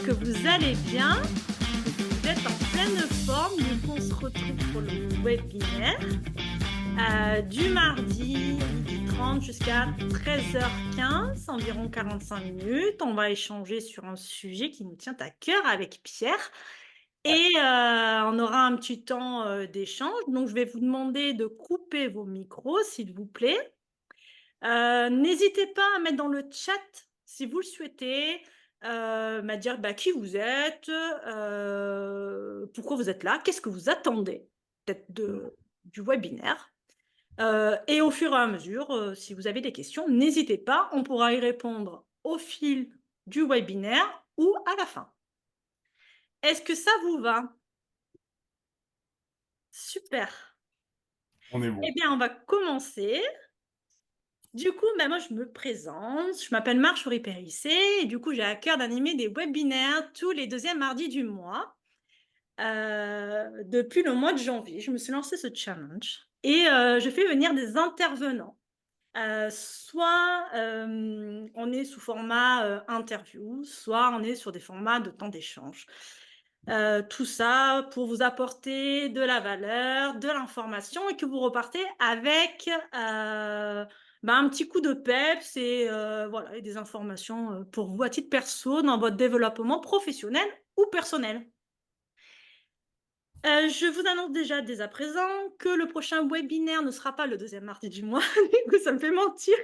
que vous allez bien, que vous êtes en pleine forme. Du coup, on se retrouve pour le webinaire du mardi 12h30 jusqu'à 13h15, environ 45 minutes. On va échanger sur un sujet qui nous tient à cœur avec Pierre. Et on aura un petit temps d'échange. Donc, je vais vous demander de couper vos micros, s'il vous plaît. N'hésitez pas à mettre dans le chat, si vous le souhaitez, à dire qui vous êtes, pourquoi vous êtes là, qu'est-ce que vous attendez peut-être du webinaire. Et au fur et à mesure, si vous avez des questions, n'hésitez pas, on pourra y répondre au fil du webinaire ou à la fin. Est-ce que ça vous va? Super. On est bon. Eh bien, on va commencer. Du coup, moi, je me présente. Je m'appelle Marjorie Périssé et du coup, j'ai à cœur d'animer des webinaires tous les deuxièmes mardis du mois. Depuis le mois de janvier, je me suis lancé ce challenge et je fais venir des intervenants. Soit on est sous format interview, soit on est sur des formats de temps d'échange. Tout ça pour vous apporter de la valeur, de l'information et que vous repartez avec un petit coup de peps et, voilà, et des informations pour vous à titre perso dans votre développement professionnel ou personnel. Je vous annonce déjà dès à présent que le prochain webinaire ne sera pas le deuxième mardi du mois. Du coup, ça me fait mentir.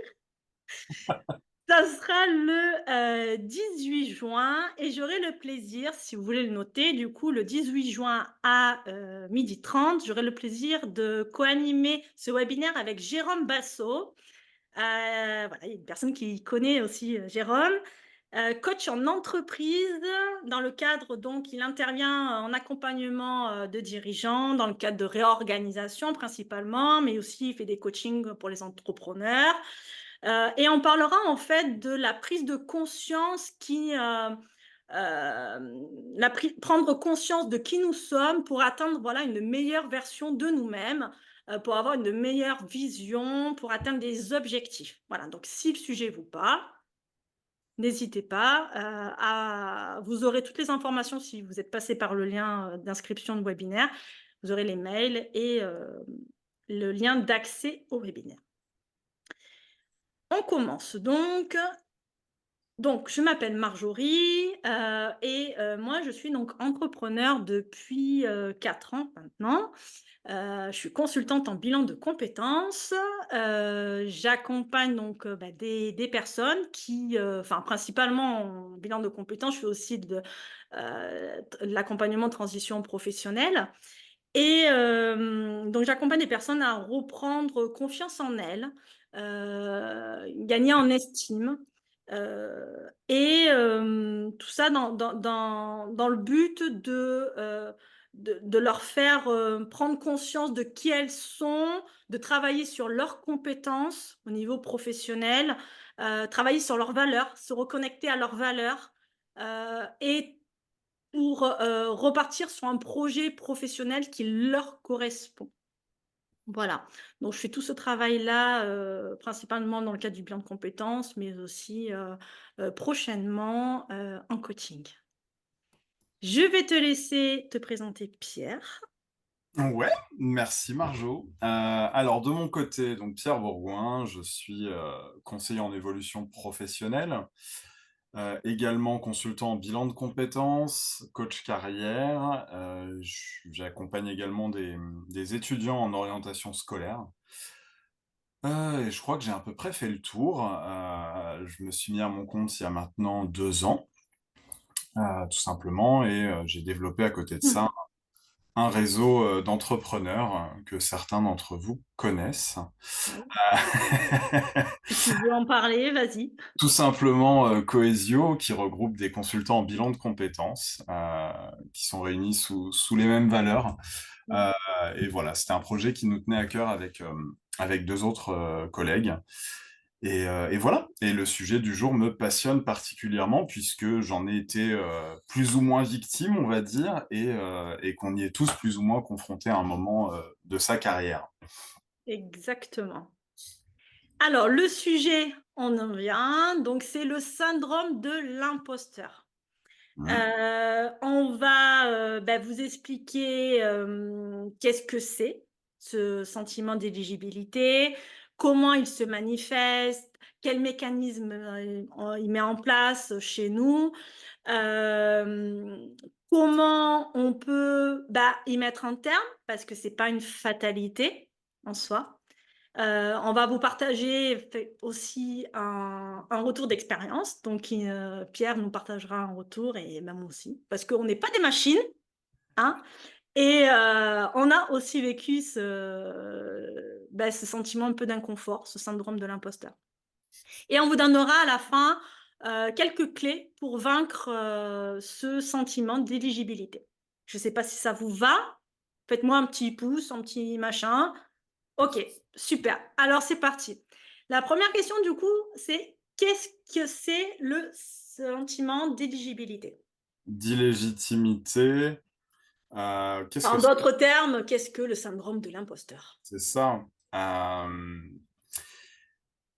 Ça sera le 18 juin et j'aurai le plaisir, si vous voulez le noter, du coup, le 18 juin à 12h30, j'aurai le plaisir de co-animer ce webinaire avec Jérôme Basso. Voilà, il y a une personne qui connaît aussi Jérôme, coach en entreprise. Dans le cadre, donc, il intervient en accompagnement de dirigeants, dans le cadre de réorganisation principalement, mais aussi il fait des coachings pour les entrepreneurs. Et on parlera en fait de la prise de conscience prendre conscience de qui nous sommes pour atteindre voilà, une meilleure version de nous-mêmes, pour avoir une meilleure vision, pour atteindre des objectifs. Voilà, donc si le sujet vous parle, n'hésitez pas. Vous aurez toutes les informations si vous êtes passé par le lien d'inscription de webinaire. Vous aurez les mails et le lien d'accès au webinaire. On commence donc. Donc, je m'appelle Marjorie et moi, je suis donc entrepreneur depuis 4 ans maintenant. Je suis consultante en bilan de compétences. J'accompagne donc des personnes qui, principalement en bilan de compétences, je fais aussi de l'accompagnement de transition professionnelle. Et donc, j'accompagne des personnes à reprendre confiance en elles, gagner en estime. Et tout ça dans le but de leur faire prendre conscience de qui elles sont, de travailler sur leurs compétences au niveau professionnel, travailler sur leurs valeurs, se reconnecter à leurs valeurs et pour repartir sur un projet professionnel qui leur correspond. Voilà, donc je fais tout ce travail-là, principalement dans le cadre du bilan de compétences, mais aussi prochainement en coaching. Je vais te laisser te présenter Pierre. Ouais, merci Marjo. Alors de mon côté, donc Pierre Bourgoin, je suis conseiller en évolution professionnelle, également consultant en bilan de compétences, coach carrière. J'accompagne également des étudiants en orientation scolaire. Et je crois que j'ai à peu près fait le tour. Je me suis mis à mon compte il y a maintenant 2 ans, tout simplement, et j'ai développé à côté de ça un réseau d'entrepreneurs que certains d'entre vous connaissent. Oui. Si tu veux en parler, vas-y. Tout simplement Cohesio, qui regroupe des consultants en bilan de compétences, qui sont réunis sous les mêmes valeurs. Euh, et voilà, c'était un projet qui nous tenait à cœur avec 2 autres collègues. Et voilà, et le sujet du jour me passionne particulièrement puisque j'en ai été plus ou moins victime, on va dire, et qu'on y est tous plus ou moins confrontés à un moment de sa carrière. Exactement. Alors, le sujet, on en vient. Donc, c'est le syndrome de l'imposteur. Mmh. On va, bah, vous expliquer, qu'est-ce que c'est, ce sentiment d'éligibilité, comment il se manifeste, quel mécanisme, il met en place chez nous, comment on peut, bah, y mettre un terme, parce que c'est pas une fatalité en soi. On va vous partager fait aussi un retour d'expérience, donc Pierre nous partagera un retour et même aussi, parce qu'on n'est pas des machines, hein, et on a aussi vécu bah, ce sentiment un peu d'inconfort, ce syndrome de l'imposteur et on vous donnera à la fin, quelques clés pour vaincre, ce sentiment d'éligibilité. Je ne sais pas si ça vous va? Faites-moi un petit pouce, un petit machin. OK, super. Alors c'est parti. La première question du coup, c'est qu'est-ce que c'est le sentiment d'éligibilité? D'illégitimité, qu'est-ce que En d'autres termes, qu'est-ce que le syndrome de l'imposteur? c'est ça? Hem,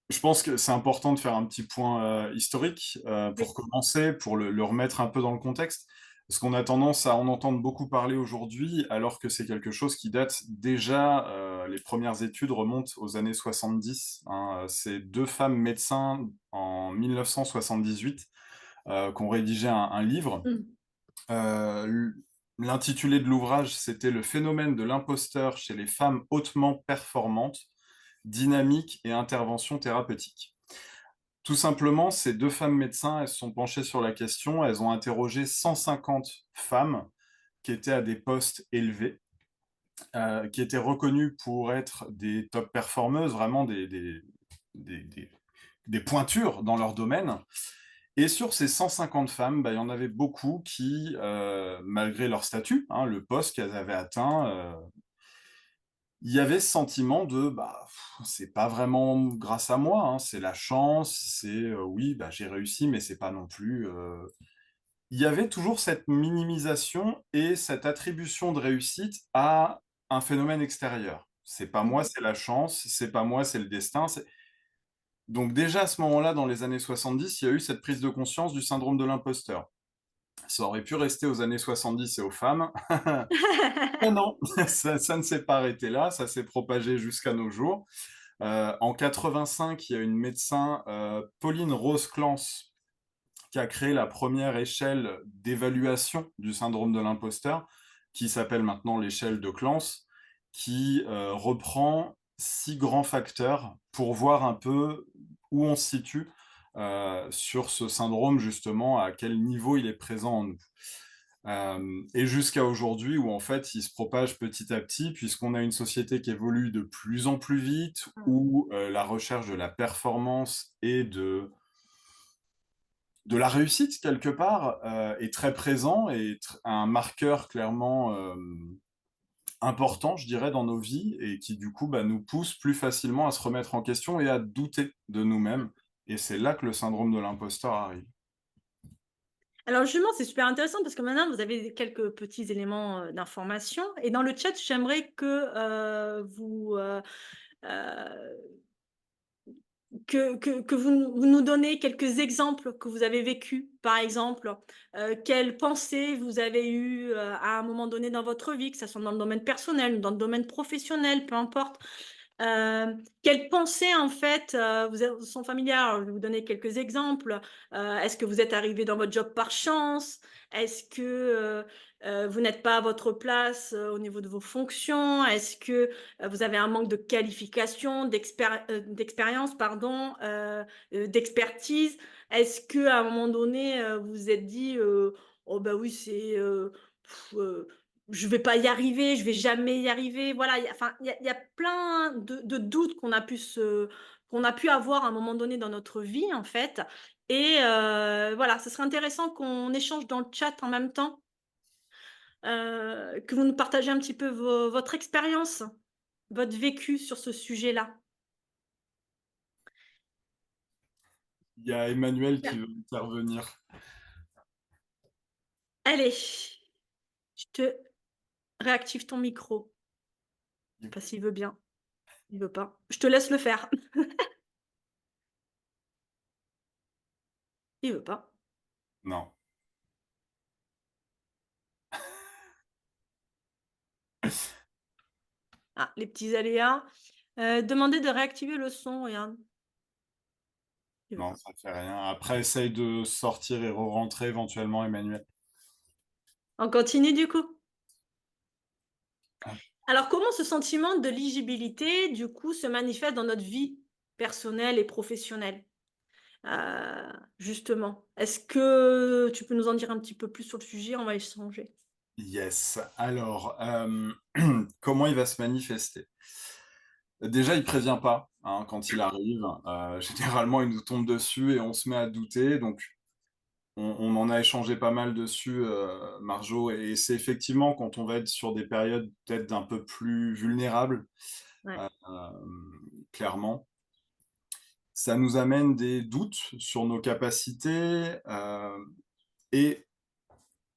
je pense que c'est important de faire un petit point, historique, pour Oui. commencer, pour le remettre un peu dans le contexte. Parce qu'on a tendance à en entendre beaucoup parler aujourd'hui, alors que c'est quelque chose qui date déjà, les premières études remontent aux années 70, hein, c'est 2 femmes médecins en 1978, qui ont rédigé un livre. Mmh. L'intitulé de l'ouvrage, c'était «Le phénomène de l'imposteur chez les femmes hautement performantes, dynamiques et interventions thérapeutiques». Tout simplement, ces 2 femmes médecins, elles se sont penchées sur la question, elles ont interrogé 150 femmes qui étaient à des postes élevés, qui étaient reconnues pour être des top performeuses, vraiment des des des pointures dans leur domaine. Et sur ces 150 femmes, bah, il y en avait beaucoup qui, malgré leur statut, hein, le poste qu'elles avaient atteint, il y avait ce sentiment de, bah, c'est pas vraiment grâce à moi, hein, c'est la chance, c'est, oui, bah, j'ai réussi, mais c'est pas non plus, il y avait toujours cette minimisation et cette attribution de réussite à un phénomène extérieur. C'est pas moi, OK. c'est la chance, c'est pas moi, c'est le destin, c'est donc déjà à ce moment-là, dans les années 70, il y a eu cette prise de conscience du syndrome de l'imposteur. Ça aurait pu rester aux années 70 et aux femmes. Mais non, ça ne s'est pas arrêté là, ça s'est propagé jusqu'à nos jours. En 85, il y a une médecin, Pauline Rose-Clance, qui a créé la première échelle d'évaluation du syndrome de l'imposteur, qui s'appelle maintenant l'échelle de Clance, qui, reprend 6 grands facteurs pour voir un peu où on se situe, sur ce syndrome justement, à quel niveau il est présent en nous. Et jusqu'à aujourd'hui où en fait il se propage petit à petit puisqu'on a une société qui évolue de plus en plus vite, Mmh. où, la recherche de la performance et de la réussite quelque part, est très présent et tr un marqueur clairement, important je dirais dans nos vies et qui du coup, bah, nous pousse plus facilement à se remettre en question et à douter de nous-mêmes et c'est là que le syndrome de l'imposteur arrive. Alors justement, c'est super intéressant parce que maintenant vous avez quelques petits éléments, d'information et dans le chat, j'aimerais que, heu que vous nous donnez quelques exemples que vous avez vécus. Par exemple, quelles pensées vous avez eues, à un moment donné dans votre vie, que ça soit dans le domaine personnel ou dans le domaine professionnel, peu importe. Quelles pensées en fait, vous sont familières? Je vais vous donner quelques exemples. Est-ce que vous êtes arrivé dans votre job par chance? Est-ce que, vous n'êtes pas à votre place, au niveau de vos fonctions? Est-ce que, vous avez un manque de qualification, d'expérience pardon, d'expertise? Est-ce que à un moment donné, vous vous êtes dit, «Oh bah oui c'est, je vais pas y arriver, je vais jamais y arriver». Voilà, il y a plein de doutes qu'on a pu avoir à un moment donné dans notre vie, en fait et voilà, ce serait intéressant qu'on échange dans le chat en même temps, que vous nous partagez un petit peu votre expérience, votre vécu sur ce sujet-là. Il y a Emmanuel qui Bien. veut intervenir. Allez, je te réactive ton micro. Je sais pas s'il veut bien. Il veut pas. Je te laisse le faire. Il veut pas. Non. Ah, les petits aléas. Demander de réactiver le son, regarde. Il veut Non, pas. ça fait rien. Après, essaye de sortir et re-rentrer éventuellement, Emmanuel. On continue du coup. Ah, Alors, comment ce sentiment de légibilité, du coup, se manifeste dans notre vie personnelle et professionnelle? Justement, est-ce que tu peux nous en dire un petit peu plus sur le sujet? On va échanger. yes. Alors, comment il va se manifester? Déjà, il prévient pas, hein, quand il arrive. Généralement, il nous tombe dessus et on se met à douter. Donc, on en a échangé pas mal dessus, Marjo, et c'est effectivement quand on va être sur des périodes peut-être d'un peu plus vulnérables, Ouais. clairement, ça nous amène des doutes sur nos capacités, et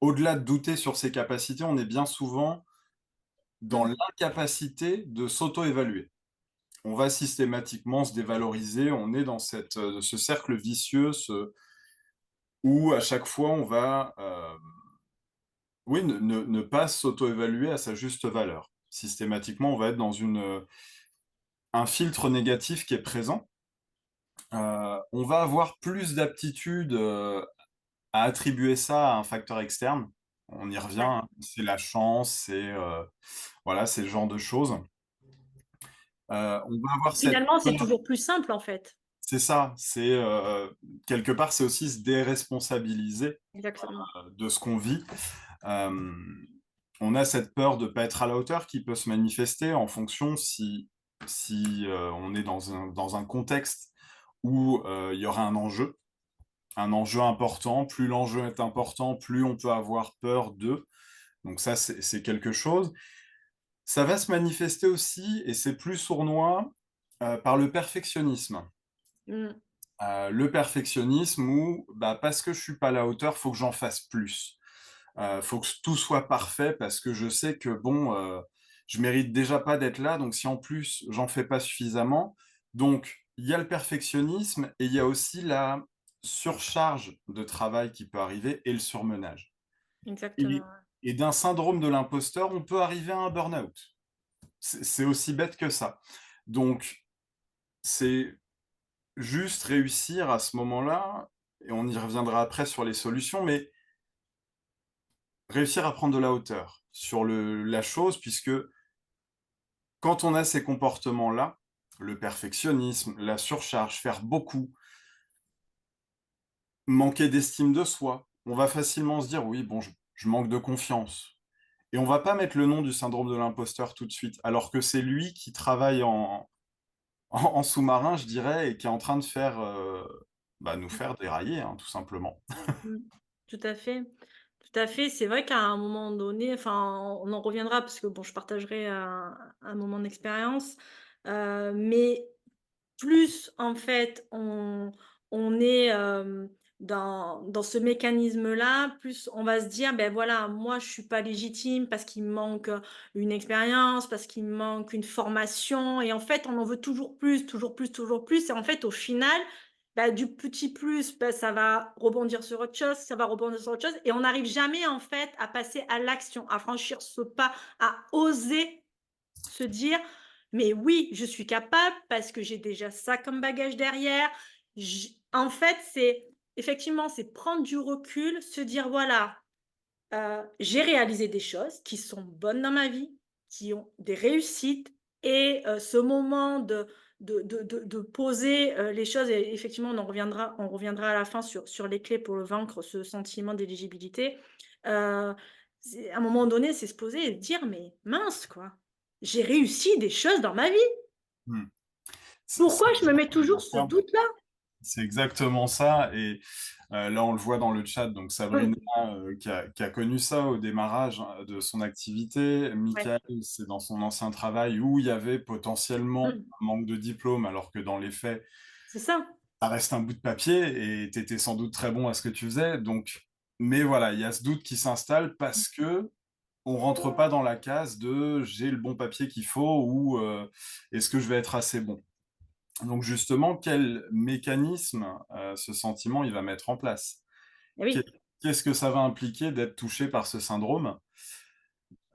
au-delà de douter sur ses capacités, on est bien souvent dans Mmh. l'incapacité de s'auto-évaluer. On va systématiquement se dévaloriser, on est dans ce cercle vicieux, où à chaque fois on va, oui, ne pas s'auto-évaluer à sa juste valeur. Systématiquement, on va être dans un filtre négatif qui est présent. On va avoir plus d'aptitude, à attribuer ça à un facteur externe. On y revient, Ouais. hein, c'est la chance, voilà, c'est ce genre de choses. On va avoir cette Finalement, c'est peur, toujours plus simple, en fait. c'est ça, quelque part, c'est aussi se déresponsabiliser, Exactement. de ce qu'on vit. Hem, on a cette peur de ne pas être à la hauteur qui peut se manifester en fonction si on est dans un contexte où, il y aura un enjeu important. Plus l'enjeu est important, plus on peut avoir peur de. Donc ça, c'est quelque chose. Ça va se manifester aussi, et c'est plus sournois, par le perfectionnisme. Mmh. Le perfectionnisme où, bah, parce que je suis pas à la hauteur, faut que j'en fasse plus. Faut que tout soit parfait parce que je sais que bon, je mérite déjà pas d'être là, donc si en plus j'en fais pas suffisamment, donc il y a le perfectionnisme et il y a aussi la surcharge de travail qui peut arriver et le surmenage. Exactement, Et ouais. et d'un syndrome de l'imposteur, on peut arriver à un burn-out. C'est aussi bête que ça. Donc c'est juste réussir à ce moment-là, et on y reviendra après sur les solutions, mais réussir à prendre de la hauteur sur la chose, puisque quand on a ces comportements-là, le perfectionnisme, la surcharge, faire beaucoup, manquer d'estime de soi, on va facilement se dire: «Oui, bon, je manque de confiance», et on va pas mettre le nom du syndrome de l'imposteur tout de suite, alors que c'est lui qui travaille en sous-marin, je dirais, et qui est en train de faire, bah, nous faire dérailler, hein, tout simplement. Mmh. Tout à fait. Tout à fait. C'est vrai qu'à un moment donné, enfin, on en reviendra parce que bon, je partagerai un moment d'expérience, mais plus en fait on est, dans ce mécanisme-là, plus on va se dire: ben voilà, moi je suis pas légitime parce qu'il me manque, une expérience, parce qu'il me manque une formation» et en fait, on en veut toujours plus, toujours plus, toujours plus et en fait, au final, bah, du petit plus, bah, ça va rebondir sur autre chose, ça va rebondir sur autre chose et on n'arrive jamais en fait à passer à l'action, à franchir ce pas, à oser se dire: «Mais oui, je suis capable parce que j'ai déjà ça comme bagage derrière». J En fait, c'est effectivement, c'est prendre du recul, se dire: «Voilà, j'ai réalisé des choses qui sont bonnes dans ma vie, qui ont des réussites et ce moment de poser, les choses» et effectivement, on reviendra à la fin sur les clés pour le vaincre, ce sentiment d'éligibilité. Heu, c'est à un moment donné, c'est se poser et se dire: «Mais mince quoi, j'ai réussi des choses dans ma vie. Mmh. C'est Pourquoi je me mets exactement toujours ce ça. doute-là?» C'est exactement ça, et là, on le voit dans le chat, donc Sabrina, Mmh, qui a connu ça au démarrage, hein, de son activité. ouais, Michael, c'est dans son ancien travail où il y avait potentiellement mmh, un manque de diplôme, alors que dans les faits, c'est ça. ça reste un bout de papier et tu étais sans doute très bon à ce que tu faisais, donc mais voilà, il y a ce doute qui s'installe parce que on rentre pas dans la case de: «J'ai le bon papier qu'il faut» ou «Est-ce que je vais être assez bon?» Donc justement, quel mécanisme, ce sentiment, il va mettre en place? Eh Qu'est oui. qu'est-ce que ça va impliquer d'être touché par ce syndrome?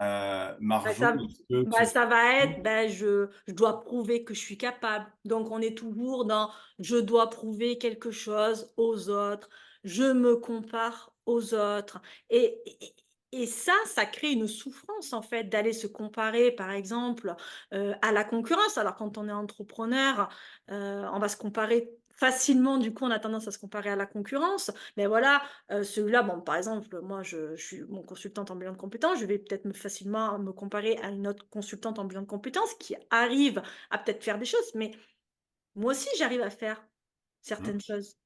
Bah, Marjo, ça est-ce que bah, te ça va être, ben, je dois prouver que je suis capable. Donc on est toujours dans: «Je dois prouver quelque chose aux autres, je me compare aux autres» et ça crée une souffrance, en fait, d'aller se comparer, par exemple, à la concurrence. Alors quand on est entrepreneur, on va se comparer facilement, du coup, on a tendance à se comparer à la concurrence. Mais voilà, celui-là, bon, par exemple, moi, je suis mon consultante en bilan de compétences, je vais peut-être facilement me comparer à une autre consultante en bilan de compétences qui arrive à peut-être faire des choses, mais moi aussi, j'arrive à faire mmh, certaines choses,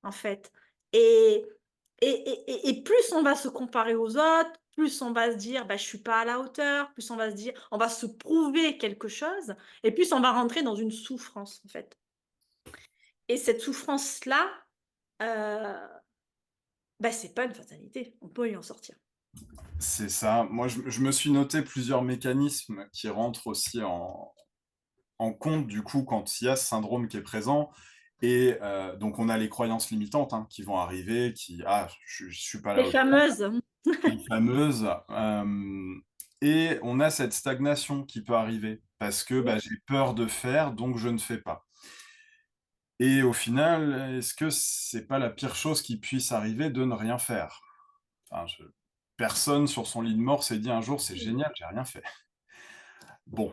en fait. Et et plus on va se comparer aux autres, plus on va se dire: «Bah, je suis pas à la hauteur», plus on va se dire on va se prouver quelque chose et plus on va rentrer dans une souffrance, en fait. Et cette souffrance-là, heu, bah, c'est pas une fatalité, on peut y en sortir. c'est ça. Moi, je me suis noté plusieurs mécanismes qui rentrent aussi en compte, du coup, quand il y a ce syndrome qui est présent et donc on a les croyances limitantes, hein, qui vont arriver, qui: «Ah, je suis pas à Les la hauteur», fameuses. les fameuses, et on a cette stagnation qui peut arriver parce que, Oui. bah, j'ai peur de faire, donc je ne fais pas. Et au final, est-ce que c'est pas la pire chose qui puisse arriver de ne rien faire? Enfin, personne sur son lit de mort s'est dit un jour: «C'est génial, j'ai rien fait». Bon,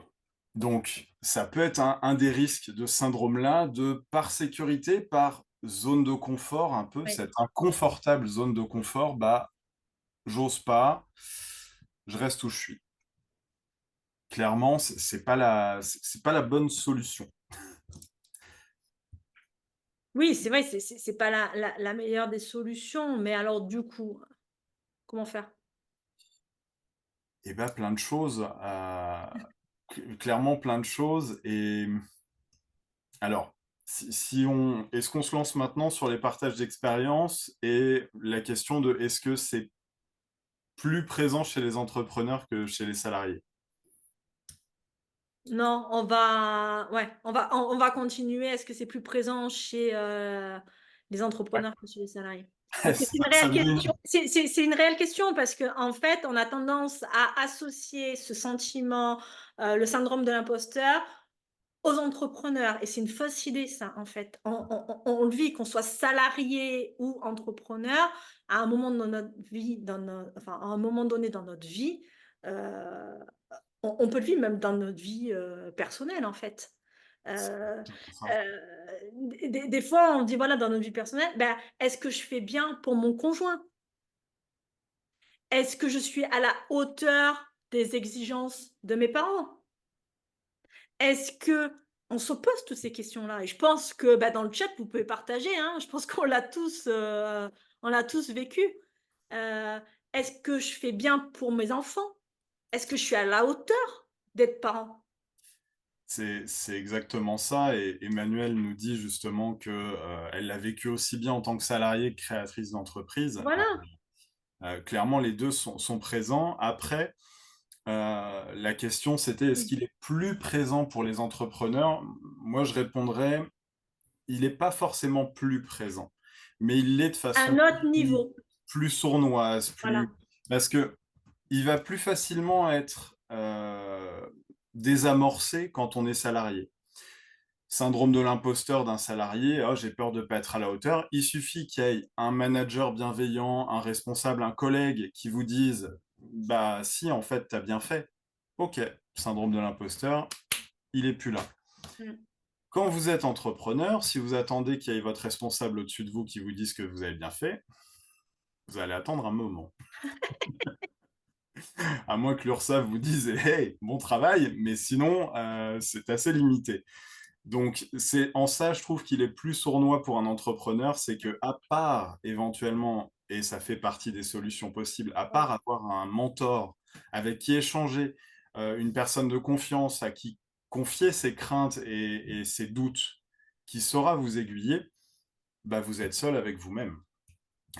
donc ça peut être un des risques de ce syndrome-là, de par sécurité, par zone de confort un peu, Oui. cette inconfortable zone de confort, bah, j'ose pas, je reste où je suis. Clairement, c'est pas la bonne solution. Oui, c'est vrai, c'est pas la meilleure des solutions, mais alors du coup, comment faire? Et bah, plein de choses, clairement plein de choses et alors, si on est-ce qu'on se lance maintenant sur les partages d'expériences et la question de est-ce que c'est plus présent chez les entrepreneurs que chez les salariés? Non, on va ouais, on va continuer. Est-ce que c'est plus présent chez, les Ouais, entrepreneurs que chez les salariés? Parce que c'est une ça réelle me met question. C'est une réelle question parce qu'en fait, on a tendance à associer ce sentiment, le syndrome de l'imposteur aux entrepreneurs et c'est une fausse idée ça, en fait. On le vit, qu'on soit salarié ou entrepreneur, à un moment de notre vie, à un moment donné dans notre vie, heu, on peut le vivre même dans notre vie, personnelle, en fait. c'est Heu exactement ça. des fois, on dit, voilà, dans notre vie personnelle, ben, est-ce que je fais bien pour mon conjoint? Est-ce que je suis à la hauteur des exigences de mes parents? Est-ce qu'on se pose toutes ces questions-là? Et je pense que, bah, dans le chat, vous pouvez partager, hein. Je pense on l'a tous vécu. Heu, est-ce que je fais bien pour mes enfants? Est-ce que je suis à la hauteur d'être parent? C'est exactement ça et Emmanuelle nous dit justement que, elle l'a vécu aussi bien en tant que salariée que créatrice d'entreprise. Voilà. Clairement les 2 sont présents. Après, la question c'était: «Est-ce Mmh. qu'il est plus présent pour les entrepreneurs?» Moi je répondrais: «Il est pas forcément plus présent, mais il l'est de À façon un autre niveau. plus sournoise, Voilà. plus» parce que il va plus facilement être, désamorcé quand on est salarié. Syndrome de l'imposteur d'un salarié: «Oh, j'ai peur de pas être à la hauteur». Il suffit qu'il y ait un manager bienveillant, un responsable, un collègue qui vous dise: «Bah, si, en fait, tu as bien fait». OK, syndrome de l'imposteur, il est plus là. Mmh. Quand vous êtes entrepreneur, si vous attendez qu'il y ait votre responsable au-dessus de vous qui vous dise que vous avez bien fait, vous allez attendre un moment. À moins que l'URSSAF vous dise: «Hey, bon travail», mais sinon, c'est assez limité. Donc, c'est en ça, je trouve qu'il est plus sournois pour un entrepreneur, c'est que à part éventuellement, et ça fait partie des solutions possibles, à Ouais. part avoir un mentor avec qui échanger, une personne de confiance à qui confier ses craintes et ses doutes, qui saura vous aiguiller, bah, vous êtes seul avec vous-même.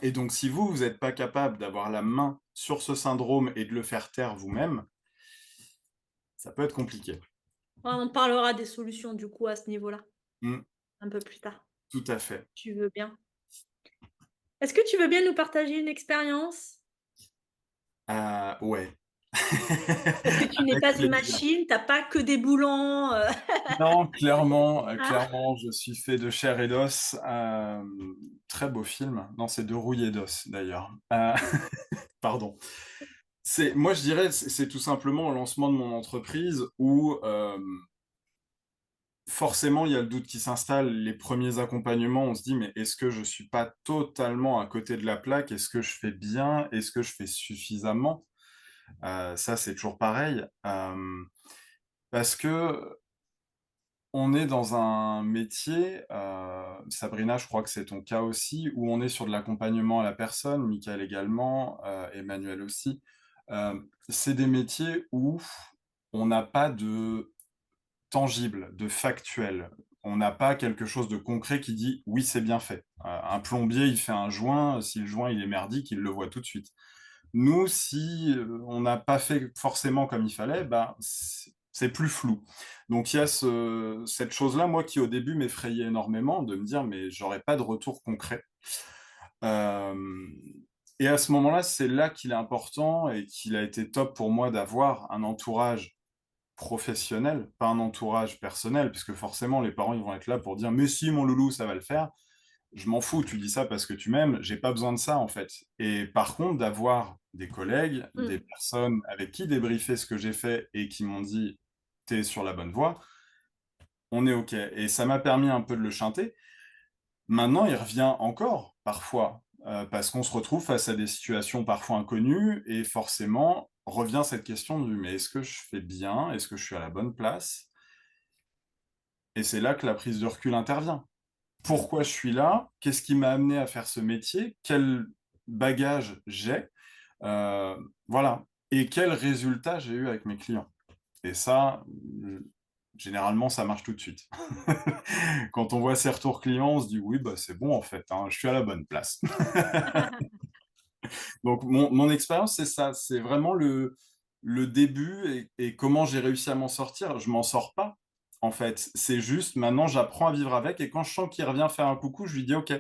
Et donc si vous, vous êtes pas capable d'avoir la main sur ce syndrome et de le faire taire vous-même, ça peut être compliqué. On parlera des solutions du coup à ce niveau-là, Mmh, un peu plus tard. tout à fait. Tu veux bien? Est-ce que tu veux bien nous partager une expérience? Ouais. Parce que tu n'es Avec pas une plaisir. machine, tu as pas que des boulons, Non, clairement, ah, clairement, je suis fait de chair et d'os. Très beau film. Non, c'est de rouille et d'os d'ailleurs. Pardon. C'est moi je dirais, c'est tout simplement au lancement de mon entreprise où, forcément il y a le doute qui s'installe. Les premiers accompagnements, on se dit: «Mais est-ce que je suis pas totalement à côté de la plaque? Est-ce que je fais bien? Est-ce que je fais suffisamment?» Ça, c'est toujours pareil, parce que on est dans un métier, Sabrina, je crois que c'est ton cas aussi, où on est sur de l'accompagnement à la personne, Michael également, Emmanuel aussi. C'est des métiers où on n'a pas de tangible, de factuel. On n'a pas quelque chose de concret qui dit: «Oui, c'est bien fait». Un plombier, il fait un joint, si le joint il est merdique, il le voit tout de suite. Nous, si, on n'a pas fait forcément comme il fallait, bah, c'est plus flou. Donc il y a cette chose-là, moi, qui au début m'effrayait énormément, de me dire: «Mais j'aurais pas de retour concret». Hem Et à ce moment-là, c'est là qu'il est important et qu'il a été top pour moi d'avoir un entourage professionnel, pas un entourage personnel, puisque forcément les parents, ils vont être là pour dire: «Mais si mon loulou, ça va le faire». Je m'en fous, tu dis ça parce que tu m'aimes, j'ai pas besoin de ça en fait. Et par contre, d'avoir des collègues, des mmh, personnes avec qui débriefer ce que j'ai fait et qui m'ont dit: «Tu es sur la bonne voie», on est OK. Et ça m'a permis un peu de le shunter. Maintenant, il revient encore parfois, parce qu'on se retrouve face à des situations parfois inconnues et forcément revient cette question du: «Mais est-ce que je fais bien? Est-ce que je suis à la bonne place?» Et c'est là que la prise de recul intervient. mmh, Pourquoi je suis là? Qu'est-ce qui m'a amené à faire ce métier? Quel bagage j'ai? Heu, voilà. Et quels résultats j'ai eu avec mes clients? Et ça, généralement, ça marche tout de suite. Quand on voit ces retours clients, on se dit: «Oui, bah, c'est bon en fait, hein, je suis à la bonne place». Donc mon expérience, c'est ça, c'est vraiment le début et comment j'ai réussi à m'en sortir. Je m'en sors pas, en fait. C'est juste maintenant j'apprends à vivre avec et quand je sens qu'il revient faire un coucou, je lui dis: «OK,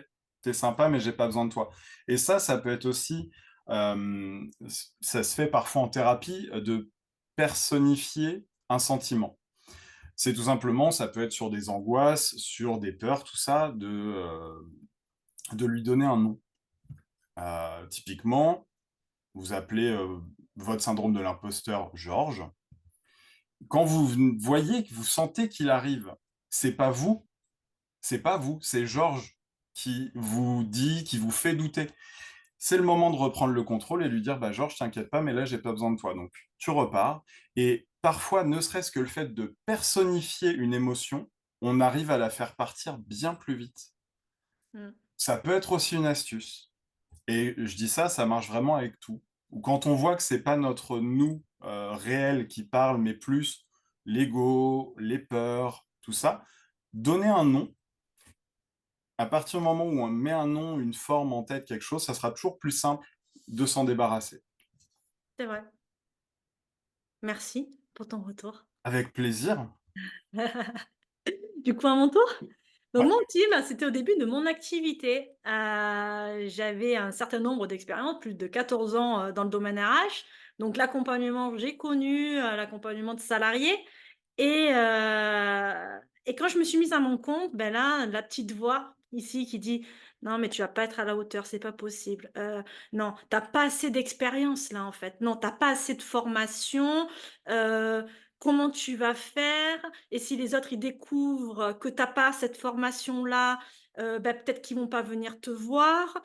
tu sympa, mais j'ai pas besoin de toi». Et ça peut être aussi, ça se fait parfois en thérapie, de personnifier un sentiment. C'est tout simplement, ça peut être sur des angoisses, sur des peurs, tout ça, de lui donner un nom. Typiquement, vous appelez, votre syndrome de l'imposteur Georges. Quand vous voyez, que vous sentez qu'il arrive, c'est pas vous, c'est pas vous, c'est Georges qui vous dit, qui vous fait douter. C'est le moment de reprendre le contrôle et lui dire: «Bah, Georges, t'inquiète pas, mais là, j'ai pas besoin de toi». Donc tu repars et parfois, ne serait-ce que le fait de personnifier une émotion, on arrive à la faire partir bien plus vite. mmh. Ça peut être aussi une astuce. Et je dis ça, ça marche vraiment avec tout. Ou quand on voit que c'est pas notre nous, réel qui parle, mais plus l'ego, les peurs, tout ça, donner un nom. À partir du moment où on met un nom, une forme en tête, quelque chose, ça sera toujours plus simple de s'en débarrasser. C'est vrai. Merci pour ton retour. Avec plaisir. Du coup, à mon tour? Donc Ouais. mon team, c'était au début de mon activité. J'avais un certain nombre d'expériences, plus de 14 ans, dans le domaine RH. Donc l'accompagnement, j'ai connu, l'accompagnement de salariés et quand je me suis mise à mon compte, ben là, la petite voix ici qui dit: «Non, mais tu vas pas être à la hauteur, c'est pas possible. Non, tu as pas assez d'expérience là, en fait. Non, tu as pas assez de formation. Heu, comment tu vas faire? Et si les autres, ils découvrent que tu as pas cette formation-là, bah, peut-être qu'ils vont pas venir te voir,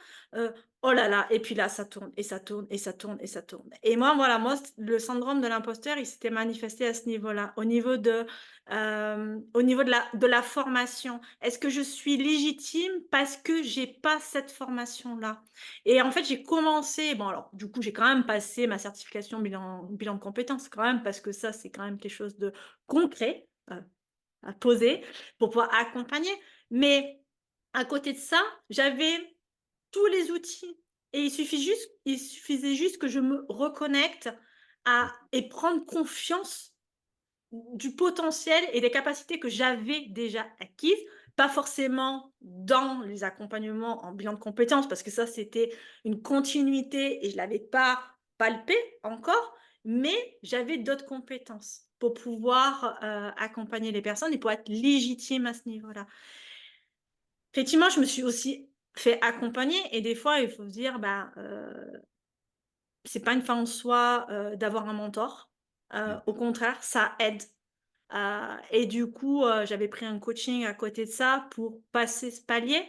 oh là là, et puis là, ça tourne et ça tourne et ça tourne et ça tourne et moi, voilà, moi, c le syndrome de l'imposteur, il s'était manifesté à ce niveau-là, au niveau de la formation. Est-ce que je suis légitime parce que j'ai pas cette formation-là? Et en fait, j'ai commencé bon alors, du coup, j'ai quand même passé ma certification bilan de compétences quand même parce que ça, c'est quand même quelque chose de concret, à poser pour pouvoir accompagner. Mais à côté de ça, j'avais tous les outils et il suffisait juste que je me reconnecte à et prendre confiance du potentiel et des capacités que j'avais déjà acquises, pas forcément dans les accompagnements en bilan de compétences parce que ça, c'était une continuité et je l'avais pas palpé encore, mais j'avais d'autres compétences pour pouvoir, accompagner les personnes et pour être légitime à ce niveau-là. Effectivement, je me suis aussi fait accompagner et des fois, il faut se dire, bah, c'est pas une fin en soi, d'avoir un mentor. Mmh. Au contraire, ça aide. Et du coup, j'avais pris un coaching à côté de ça pour passer ce palier.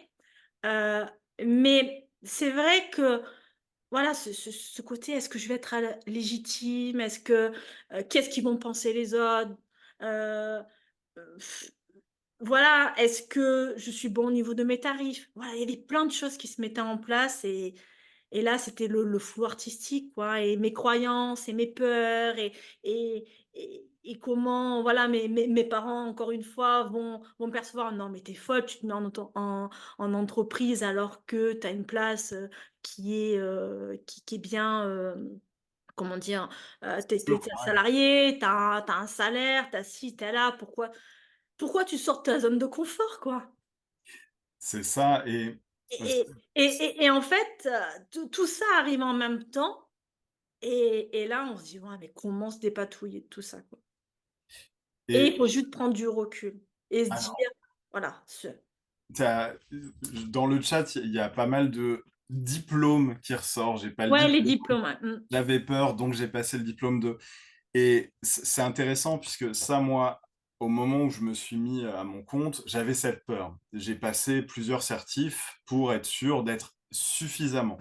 Heu, mais c'est vrai que, voilà, ce côté, est-ce que je vais être légitime? Est-ce que, qu'est-ce qu'ils vont penser les autres? Heu, heu, voilà, est-ce que je suis bon au niveau de mes tarifs? Voilà, il y avait plein de choses qui se mettaient en place et là, c'était le flou artistique, quoi, et mes croyances et mes peurs et et comment, voilà, mes parents, encore une fois, vont me percevoir: «Non, mais tu es folle, tu te mets en entreprise alors que tu as une place, qui est bien, comment dire? Tu es salarié, tu as un salaire, tu as ci, tu as là, pourquoi tu sors de ta zone de confort, quoi?» C'est ça et c Et en fait, tout ça arrive en même temps et là, on se dit: «Ouais, mais comment se dépatouiller de tout ça, quoi?» Et il et faut juste prendre du recul et se dire alors, voilà, ce tu dans le chat, il y a pas mal de diplômes qui ressort. J'ai pas le ouais, les diplôme, diplômes, ouais, mmh. j'avais peur, donc j'ai passé le diplôme de et c'est intéressant puisque ça, moi, au moment où je me suis mis, à mon compte, j'avais cette peur. J'ai passé plusieurs certifs pour être sûr d'être suffisamment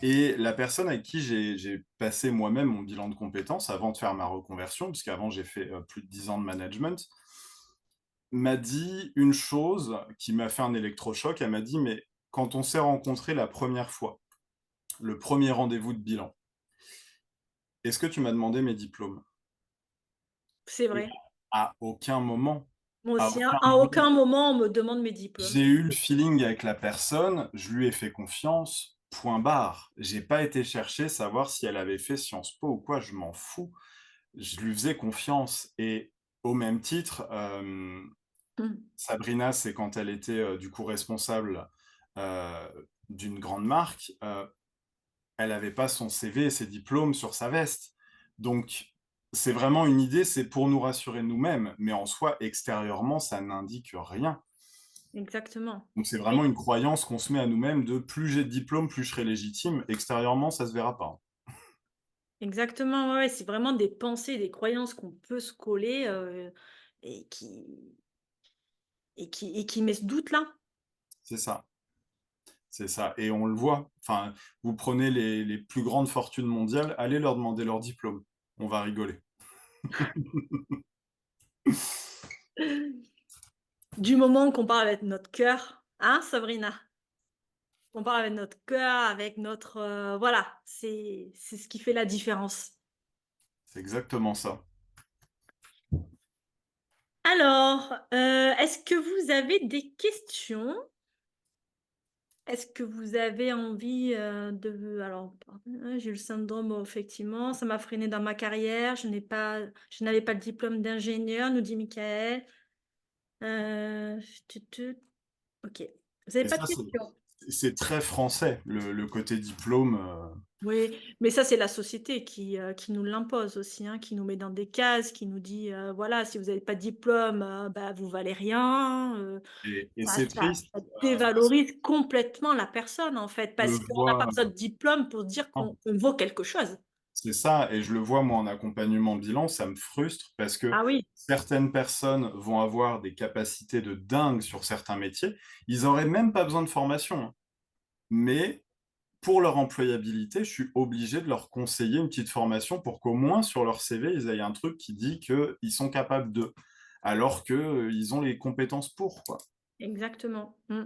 et la personne avec qui j'ai passé moi-même mon bilan de compétences avant de faire ma reconversion, puisqu'avant j'ai fait, plus de 10 ans de management, m'a dit une chose qui m'a fait un électrochoc. Elle m'a dit: «Mais quand on s'est rencontrés la première fois, le premier rendez-vous de bilan, est-ce que tu m'as demandé mes diplômes?» C'est Et vrai. à aucun moment, Moi à aussi, aucun à moment, aucun moment on me demande mes diplômes. j'ai eu le feeling avec la personne, je lui ai fait confiance, point barre. J'ai pas été chercher savoir si elle avait fait Sciences Po ou quoi, je m'en fous. Je lui faisais confiance et au même titre, Mmh. Sabrina, c'est quand elle était, du coup responsable, d'une grande marque, elle avait pas son CV et ses diplômes sur sa veste. Donc c'est vraiment une idée, c'est pour nous rassurer nous-mêmes, mais en soi, extérieurement, ça n'indique rien. Exactement. Donc c'est Et vraiment une croyance qu'on se met à nous-mêmes de: «Plus j'ai de diplômes, plus je serai légitime». Extérieurement, ça se verra pas, hein. exactement, ouais, ouais, c'est vraiment des pensées, des croyances qu'on peut se coller, et qui met ce doute-là. C'est ça, c'est ça et on le voit. Enfin, vous prenez les plus grandes fortunes mondiales, allez leur demander leur diplôme. On va rigoler. Du moment qu'on parle avec notre cœur, hein, Sabrina? On parle avec notre cœur, avec notre, voilà, c'est ce qui fait la différence. C'est exactement ça. Alors, est-ce que vous avez des questions? Est-ce que vous avez envie, de alors, j'ai le syndrome, effectivement, ça m'a freiné dans ma carrière, je n'avais pas le diplôme d'ingénieur, nous dit Michaël. Heu, tut tut, OK. Vous avez Et pas de ça, questions? c'est très français, le côté diplôme, Oui, mais ça, c'est la société qui nous l'impose aussi, hein, qui nous met dans des cases, qui nous dit, voilà, si vous avez pas de diplôme, bah, vous valez rien, et ça c'est ça triste, ça parce que dévalorise complètement la personne, en fait, je parce le qu'on n'a vois pas besoin de diplôme pour dire non, qu'on vaut quelque chose. c'est ça et je le vois moi en accompagnement bilan, ça me frustre parce que Ah oui, certaines personnes vont avoir des capacités de dingue sur certains métiers. Ils auraient même pas besoin de formation, hein, mais pour leur employabilité, je suis obligé de leur conseiller une petite formation pour qu'au moins sur leur CV, ils aient un truc qui dit qu'ils sont capables de, alors que, ils ont les compétences pour, quoi. exactement. Mmh.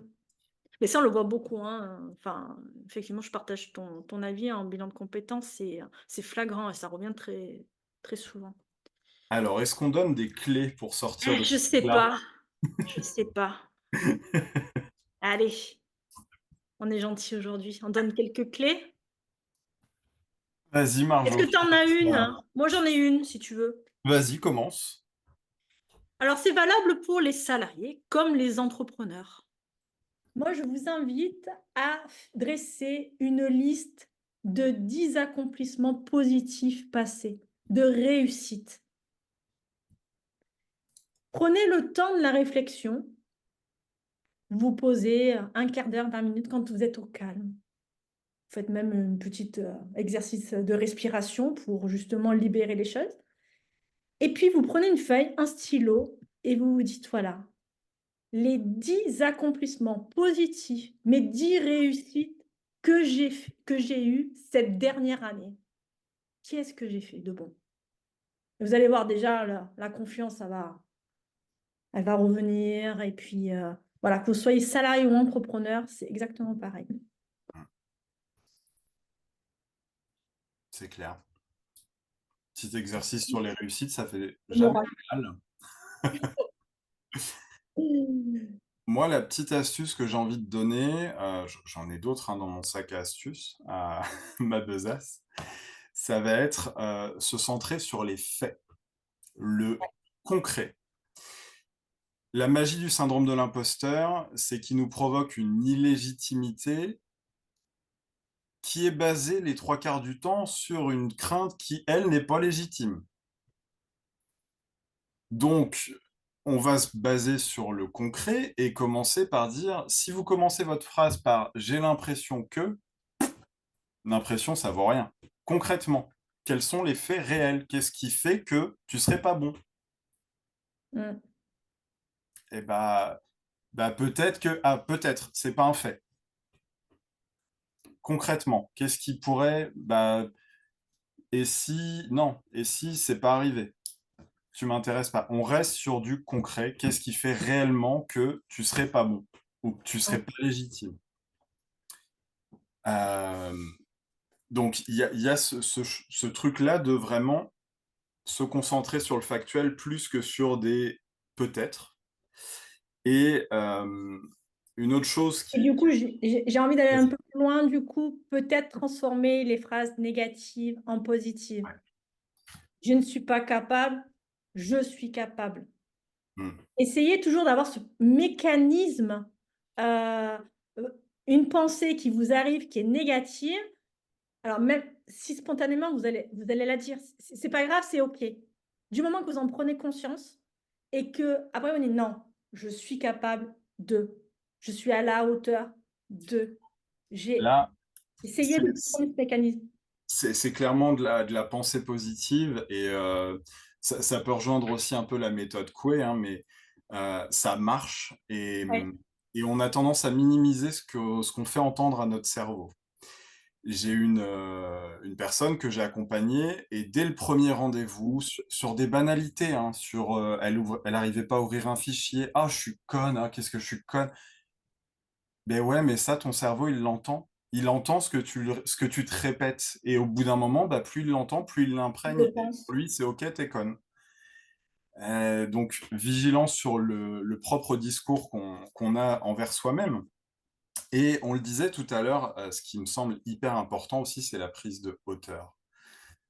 Mais ça, on le voit beaucoup, hein, enfin, effectivement, je partage ton avis, hein, en bilan de compétences, c'est flagrant et ça revient très très souvent. Alors, est-ce qu'on donne des clés pour sortir de Je ce sais truc-là? pas, je sais pas. Allez, on est gentil aujourd'hui. On donne quelques clés? Vas-y Est-ce Marjo, que tu en as une? ça Moi, j'en ai une, si tu veux. vas-y, commence. Alors, c'est valable pour les salariés comme les entrepreneurs. Moi, je vous invite à dresser une liste de 10 accomplissements positifs passés. de réussite. Prenez le temps de la réflexion. Vous posez un quart d'heure, 20 minutes quand vous êtes au calme. Faites même une petite, exercice de respiration pour justement libérer les choses et puis vous prenez une feuille, un stylo et vous vous dites: «Voilà, les 10 accomplissements positifs, mes 10 réussites que j'ai eues cette dernière année. Qu'est-ce que j'ai fait de bon?» Vous allez voir déjà la confiance, elle va revenir et puis, voilà, que vous soyez salarié ou entrepreneur, c'est exactement pareil. Mmh, c'est clair. Petit exercice sur les réussites, ça fait Le jamais moral. mal. Mmh. Moi, la petite astuce que j'ai envie de donner, j'en ai d'autres, hein, dans mon sac à astuces, à ma besace, ça va être, se centrer sur les faits, le concret. La magie du syndrome de l'imposteur, c'est qu'il nous provoque une illégitimité qui est basée les 3 quarts du temps sur une crainte qui, elle, n'est pas légitime. Donc, on va se baser sur le concret et commencer par dire si vous commencez votre phrase par «J'ai l'impression que», l'impression, ça vaut rien. Concrètement, quels sont les faits réels? Qu'est-ce qui fait que tu serais pas bon? Mmh. Et bah, peut-être que ah, peut-être, c'est pas un fait. Concrètement, qu'est-ce qui pourrait bah, et si non, et si c'est pas arrivé? Tu m'intéresses pas. On reste sur du concret. Qu'est-ce qui fait réellement que tu serais pas bon ou que tu serais Ouais. pas légitime? Hem, donc il y a ce truc-là de vraiment se concentrer sur le factuel plus que sur des peut-être et une autre chose Et qui du coup, j'ai envie d'aller un vas-y. peu plus loin, du coup, peut-être transformer les phrases négatives en positives. Ouais. Je ne suis pas capable, je suis capable. Mmh. Essayez toujours d'avoir ce mécanisme, heu une pensée qui vous arrive qui est négative, alors même si spontanément vous allez la dire, c'est pas grave, c'est OK. Du moment que vous en prenez conscience et qu'après vous dites: «Non, je suis capable de, je suis à la hauteur de, j'ai». Là, Essayez c'est de prendre ce mécanisme. c'est clairement de la pensée positive et ça peut rejoindre aussi un peu la méthode Coué, hein, mais ça marche Ouais, et on a tendance à minimiser ce qu'on fait entendre à notre cerveau. J'ai une personne que j'ai accompagnée et dès le premier rendez-vous, sur des banalités, hein, sur, elle arrivait pas à ouvrir un fichier: «Ah, je suis conne, ah, qu'est-ce que je suis conne». Ben ouais, mais ça, ton cerveau, il l'entend. Il entend ce que tu te répètes et au bout d'un moment, bah, plus il l'entend, plus il je l'imprègne et pense. pour lui, c'est OK, tu conne. Donc vigilance sur le propre discours qu'on a envers soi-même et on le disait tout à l'heure, ce qui me semble hyper important aussi, c'est la prise de hauteur.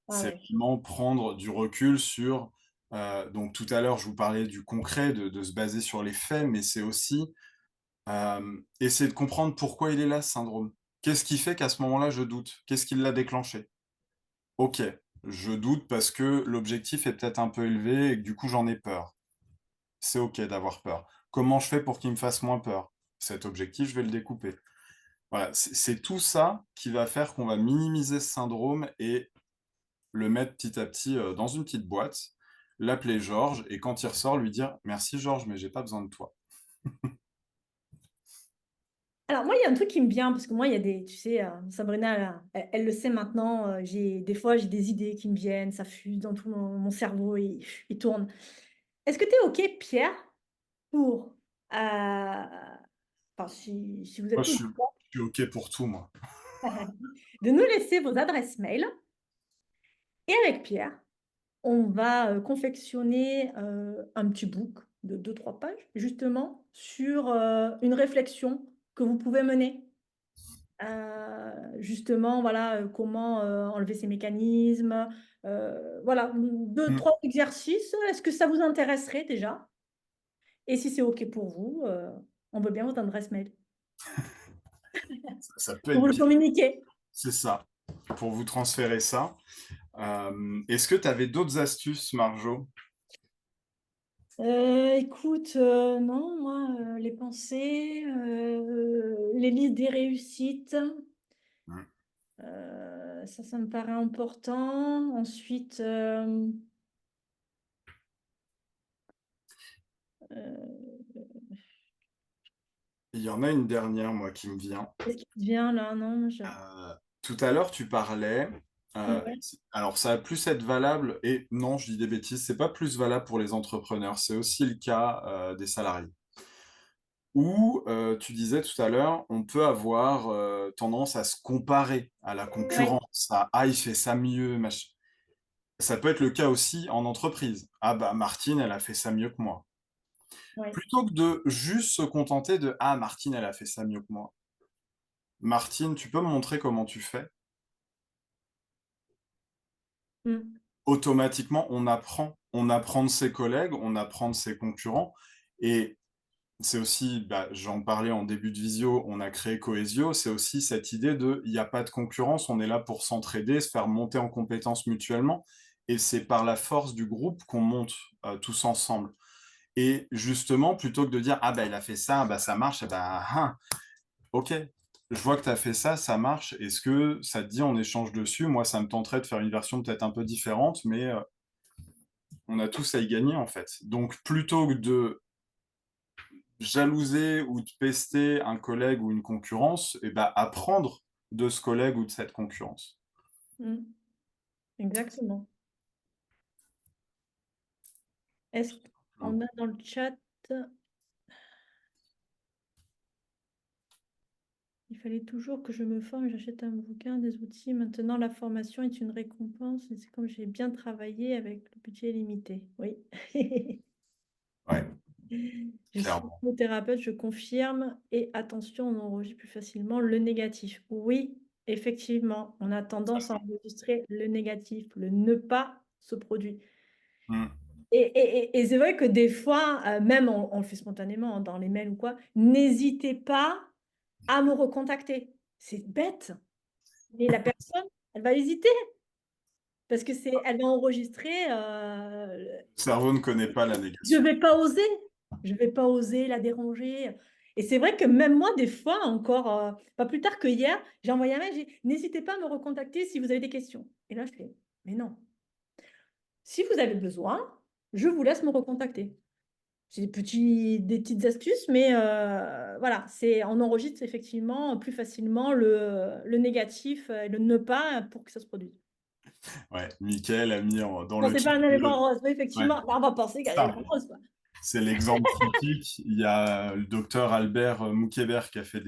Ah C'est ouais. vraiment prendre du recul sur, donc tout à l'heure, je vous parlais du concret, de se baser sur les faits, mais c'est aussi, essayer de comprendre pourquoi il est là, ce syndrome. Qu'est-ce qui fait qu'à ce moment-là, je doute? Qu'est-ce qui l'a déclenché? OK, je doute parce que l'objectif est peut-être un peu élevé et que du coup, j'en ai peur. C'est OK d'avoir peur. Comment je fais pour qu'il me fasse moins peur? Cet objectif, je vais le découper. Voilà, c'est tout ça qui va faire qu'on va minimiser ce syndrome et le mettre petit à petit, dans une petite boîte, l'appeler Georges et quand il ressort, lui dire: «Merci Georges, mais j'ai pas besoin de toi». Alors moi, il y a un truc qui me vient parce que moi, il y a des tu sais, Sabrina, elle le sait maintenant, j'ai des idées qui me viennent, ça fuse dans tout mon cerveau, il tourne. Est-ce que tu es OK, Pierre, pour, enfin si vous Moi, êtes je tous suis d'accord, je suis OK pour tout, moi. de nous laisser vos adresses mail et avec Pierre, on va, confectionner, un petit book de 2-3 pages, justement, sur, une réflexion que vous pouvez mener. Justement, voilà, comment, enlever ces mécanismes, voilà, Mmh. 2-3 exercices. Est-ce que ça vous intéresserait déjà? Et si c'est OK pour vous, on veut bien votre adresse mail Ça peut pour être vous le bien, communiquer. c'est ça, pour vous transférer ça. Est-ce que tu avais d'autres astuces, Marjo? Écoute, non, moi, les pensées, les listes des réussites, Mmh. ça me paraît important. Ensuite, Il y en a une dernière, moi, qui me vient. qu'est-ce qui te vient là? Non, je Tout à l'heure, tu parlais, ouais, alors ça va plus être valable et non, je dis des bêtises, c'est pas plus valable pour les entrepreneurs, c'est aussi le cas, des salariés. Où, tu disais tout à l'heure, on peut avoir, tendance à se comparer à la ouais, concurrence, à: «Ah, il fait ça mieux, mach». Ça peut être le cas aussi en entreprise. «Ah bah, Martine, elle a fait ça mieux que moi». ouais. Plutôt que de juste se contenter de: «Ah, Martine, elle a fait ça mieux que moi». Martine, tu peux me montrer comment tu fais? Mmh. Automatiquement, on apprend. On apprend de ses collègues, on apprend de ses concurrents et c'est aussi, bah, j'en parlais en début de visio, on a créé Cohesio, c'est aussi cette idée de il y a pas de concurrence, on est là pour s'entraider, se faire monter en compétences mutuellement et c'est par la force du groupe qu'on monte, tous ensemble et justement, plutôt que de dire: «Ah bah, il a fait ça, bah, ça marche et bah, hein, OK, je vois que tu as fait ça, ça marche. Est-ce que ça te dit on échange dessus?» Moi, ça me tenterait de faire une version peut-être un peu différente, mais on a tous à y gagner, en fait. Donc plutôt que de jalouser ou de pester un collègue ou une concurrence, et bah, apprendre de ce collègue ou de cette concurrence. Mmh. Exactement. Est-ce Mmh. qu'on a dans le chat, il fallait toujours que je me forme, j'achète un bouquin, des outils. Maintenant, la formation est une récompense et c'est comme j'ai bien travaillé avec le budget limité. Oui. Ouais, Je suis clairement. hypnothérapeute, je confirme et attention, on enregistre plus facilement le négatif. Oui, effectivement, on a tendance à enregistrer le négatif, le ne pas se produit. Mmh. Et c'est vrai que des fois, même on le fait spontanément, hein, dans les mails ou quoi, n'hésitez pas à me recontacter. C'est bête, mais la personne, elle va hésiter parce que elle va enregistrer, Le cerveau ne connaît pas la je négation. vais pas oser, je vais pas oser la déranger et c'est vrai que même moi, des fois encore, pas plus tard que hier, j'ai envoyé un mail, j'ai dit: «N'hésitez pas à me recontacter si vous avez des questions» et là je fais: «Mais non, si vous avez besoin, je vous laisse me recontacter». C'est des petites astuces, mais voilà, on enregistre effectivement plus facilement le négatif et le ne pas pour que ça se produise. Ouais, Mickaël a mis dans Bon, le c'est chat pas un le éléphant rose, oui, ouais, effectivement, là, on va penser qu'un ça, éléphant rose, quoi. c'est l'exemple typique. Il y a le docteur Albert, Moukébert qui a fait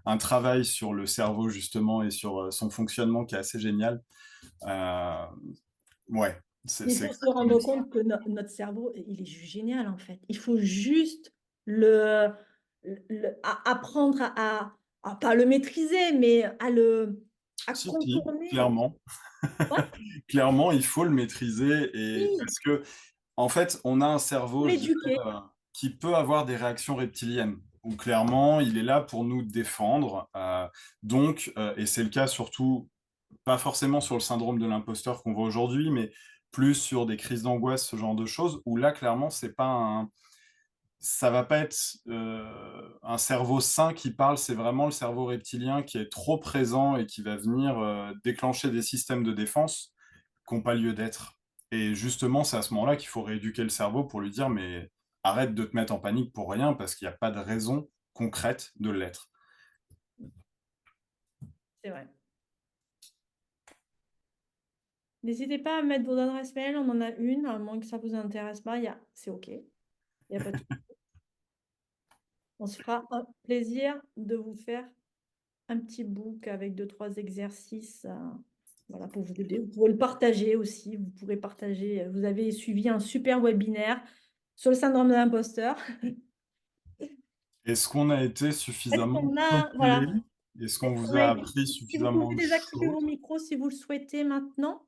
un travail sur le cerveau justement et sur, son fonctionnement qui est assez génial. Heu, ouais, Il c'est faut se exactement rendre ça. compte que notre cerveau, il est juste génial, en fait. Il faut juste le apprendre à pas le maîtriser, mais à Si, si, contourner. clairement. Ouais, Clairement, il faut le maîtriser et oui, parce que en fait, on a un pour cerveau, je dirais, l'éduquer. qui peut avoir des réactions reptiliennes, où clairement, il est là pour nous défendre, donc et c'est le cas surtout, pas forcément sur le syndrome de l'imposteur qu'on voit aujourd'hui, mais plus sur des crises d'angoisse, ce genre de choses, où là, clairement, c'est pas un ça va pas être, un cerveau sain qui parle, c'est vraiment le cerveau reptilien qui est trop présent et qui va venir, déclencher des systèmes de défense qui ont pas lieu d'être et justement, c'est à ce moment-là qu'il faut rééduquer le cerveau pour lui dire: «Mais arrête de te mettre en panique pour rien parce qu'il y a pas de raison concrète de l'être». C'est vrai. N'hésitez pas à mettre vos adresses mail, on en a une, à moins que ça vous intéresse pas, c'est OK, il y a pas de on se fera un plaisir de vous faire un petit book avec deux trois exercices, voilà, pour vous aider. Vous pouvez le partager aussi, vous pourrez partager, vous avez suivi un super webinaire sur le syndrome de l'imposteur. Est-ce qu'on a été Est-ce suffisamment qu'on a complet? voilà, Est-ce qu'on est-ce vous qu'on a a été appris si vous suffisamment pouvez de désactiver choses? vos micros si vous le souhaitez maintenant,